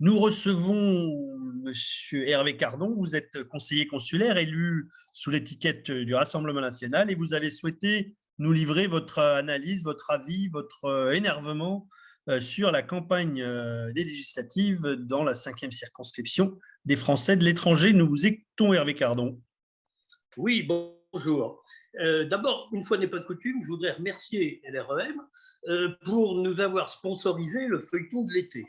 Nous recevons Monsieur Hervé Cardon. Vous êtes conseiller consulaire élu sous l'étiquette du Rassemblement national et vous avez souhaité nous livrer votre analyse, votre avis, votre énervement sur la campagne des législatives dans la 5e circonscription des Français de l'étranger. Nous vous écoutons, Hervé Cardon. Oui, bonjour. D'abord, une fois n'est pas coutume, je voudrais remercier LREM pour nous avoir sponsorisé le feuilleton de l'été.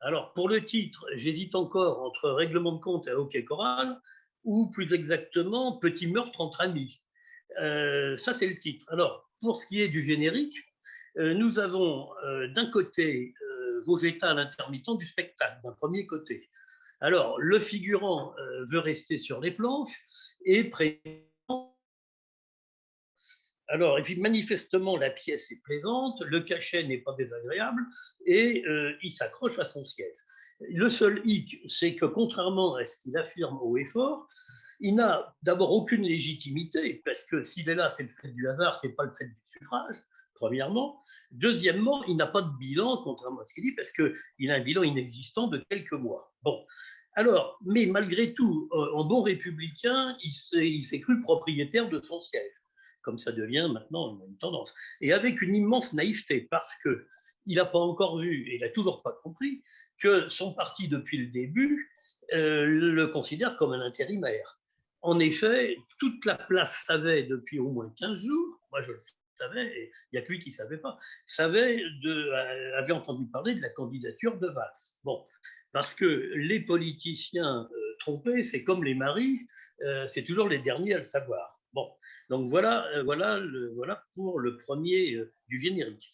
Alors, pour le titre, j'hésite encore entre règlement de compte et hockey choral, ou plus exactement, petit meurtre entre amis. Ça, c'est le titre. Alors, pour ce qui est du générique, nous avons d'un côté Vosgétal intermittent du spectacle, d'un premier côté. Alors, le figurant veut rester sur les planches et prétend. Alors, et puis manifestement, la pièce est plaisante, le cachet n'est pas désagréable et il s'accroche à son siège. Le seul hic, c'est que contrairement à ce qu'il affirme haut et fort, il n'a d'abord aucune légitimité, parce que s'il est là, c'est le fait du hasard, c'est pas le fait du suffrage, premièrement. Deuxièmement, il n'a pas de bilan, contrairement à ce qu'il dit, parce qu'il a un bilan inexistant de quelques mois. Bon. Alors, mais malgré tout, en bon républicain, il s'est cru propriétaire de son siège, comme ça devient maintenant une tendance. Et avec une immense naïveté, parce qu'il n'a pas encore vu, et il n'a toujours pas compris, que son parti, depuis le début, le considère comme un intérimaire. En effet, toute la place savait depuis au moins 15 jours, moi je le savais, et il n'y a que lui qui ne savait pas, avait entendu parler de la candidature de Valls. Bon, parce que les politiciens trompés, c'est comme les maris, c'est toujours les derniers à le savoir. Bon, donc voilà pour le premier du générique.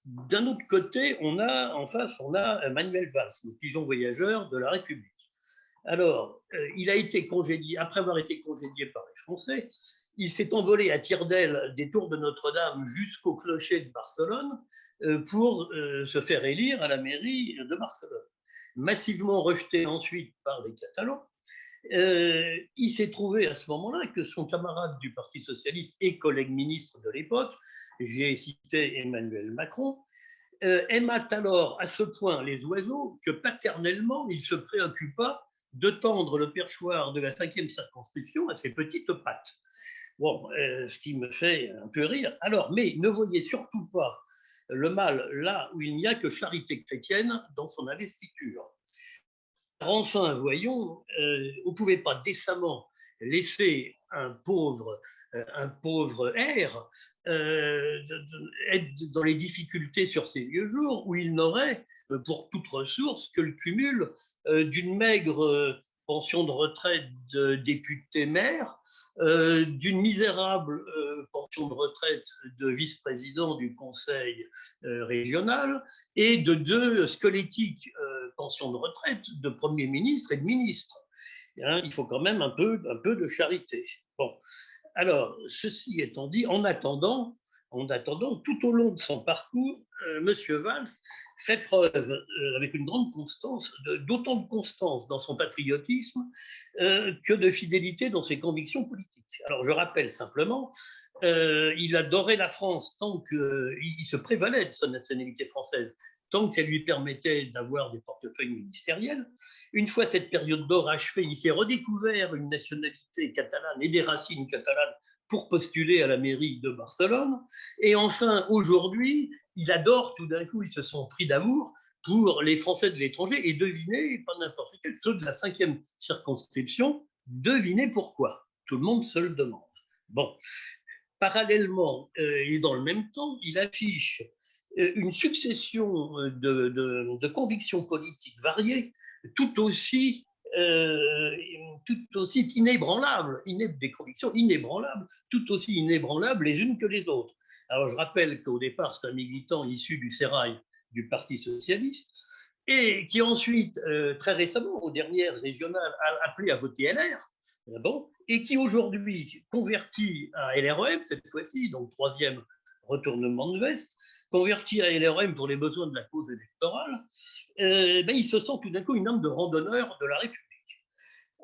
D'un autre côté, en face, on a Manuel Valls, le pigeon voyageur de la République. Alors, il a été congédié, après avoir été congédié par les Français, il s'est envolé à tire d'aile des tours de Notre-Dame jusqu'au clocher de Barcelone pour se faire élire à la mairie de Barcelone. Massivement rejeté ensuite par les Catalans, il s'est trouvé à ce moment-là que son camarade du Parti socialiste et collègue ministre de l'époque, j'ai cité Emmanuel Macron, aimait alors à ce point les oiseaux que paternellement il se préoccupa de tendre le perchoir de la 5e circonscription à ses petites pattes. Bon, ce qui me fait un peu rire. Alors, mais ne voyez surtout pas le mal là où il n'y a que charité chrétienne dans son investiture. Enfin, voyons, on ne pouvait pas décemment laisser un pauvre R être dans les difficultés sur ses vieux jours où il n'aurait pour toute ressource que le cumul d'une maigre pension de retraite de député maire, d'une misérable pension de retraite de vice-président du conseil régional et de 2 squelettiques pensions de retraite de Premier ministre et de ministre. Hein, il faut quand même un peu de charité. Bon, alors, ceci étant dit, en attendant, tout au long de son parcours, M. Valls fait preuve, avec une grande constance, d'autant de constance dans son patriotisme que de fidélité dans ses convictions politiques. Alors, je rappelle simplement, il adorait la France tant qu'il se prévalait de sa nationalité française, tant que ça lui permettait d'avoir des portefeuilles ministériels. Une fois cette période d'or achevée, il s'est redécouvert une nationalité catalane et des racines catalanes pour postuler à la mairie de Barcelone. Et enfin, aujourd'hui, il adore, tout d'un coup, ils se sont pris d'amour pour les Français de l'étranger. Et devinez, pas n'importe quel, ceux de la 5e circonscription, devinez pourquoi. Tout le monde se le demande. Bon, parallèlement et dans le même temps, il affiche une succession de convictions politiques variées, tout aussi inébranlables, des convictions inébranlables, tout aussi inébranlables les unes que les autres. Alors je rappelle qu'au départ, c'est un militant issu du sérail du Parti socialiste, et qui ensuite, très récemment, aux dernières régionales, a appelé à voter LR, bon, et qui aujourd'hui convertit à LREM, cette fois-ci, donc 3e retournement de veste, converti à LREM pour les besoins de la cause électorale, il se sent tout d'un coup une âme de randonneur de la République.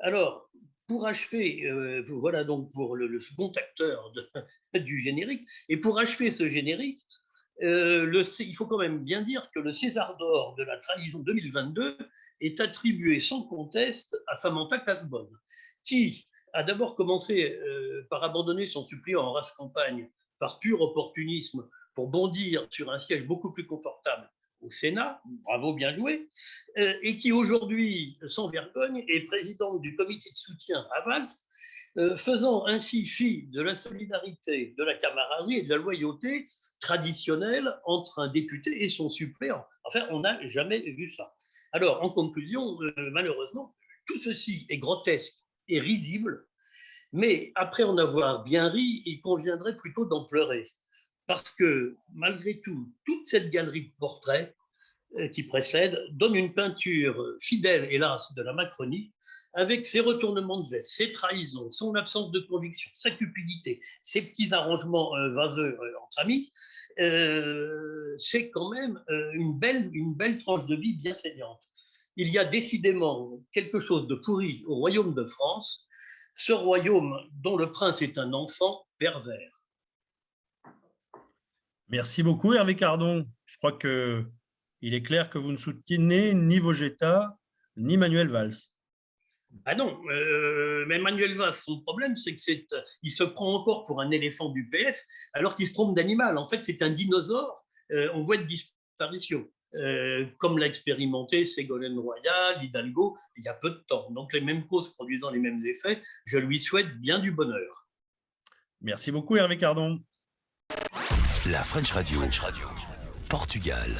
Alors, pour achever, voilà donc pour le second acteur du générique, et pour achever ce générique, il faut quand même bien dire que le César d'or de la trahison 2022 est attribué sans conteste à Samantha Cazbonne, qui a d'abord commencé par abandonner son suppléant en race campagne par pur opportunisme pour bondir sur un siège beaucoup plus confortable au Sénat, bravo, bien joué, et qui aujourd'hui, sans vergogne, est présidente du comité de soutien à Valls, faisant ainsi fi de la solidarité, de la camaraderie et de la loyauté traditionnelle entre un député et son suppléant. Enfin, on n'a jamais vu ça. Alors, en conclusion, malheureusement, tout ceci est grotesque et risible, mais après en avoir bien ri, il conviendrait plutôt d'en pleurer. Parce que, malgré tout, toute cette galerie de portraits qui précède donne une peinture fidèle, hélas, de la Macronie, avec ses retournements de veste, ses trahisons, son absence de conviction, sa cupidité, ses petits arrangements vaseux entre amis. C'est quand même une belle tranche de vie bien saignante. Il y a décidément quelque chose de pourri au royaume de France, ce royaume dont le prince est un enfant pervers. Merci beaucoup, Hervé Cardon. Je crois qu'il est clair que vous ne soutenez ni Vogetta, ni Manuel Valls. Ah non, mais Manuel Valls, son problème, c'est qu'il se prend encore pour un éléphant du PS, alors qu'il se trompe d'animal. En fait, c'est un dinosaure en voie de disparition, comme l'a expérimenté Ségolène Royal, Hidalgo, il y a peu de temps. Donc, les mêmes causes produisant les mêmes effets, je lui souhaite bien du bonheur. Merci beaucoup, Hervé Cardon. La French Radio, Portugal.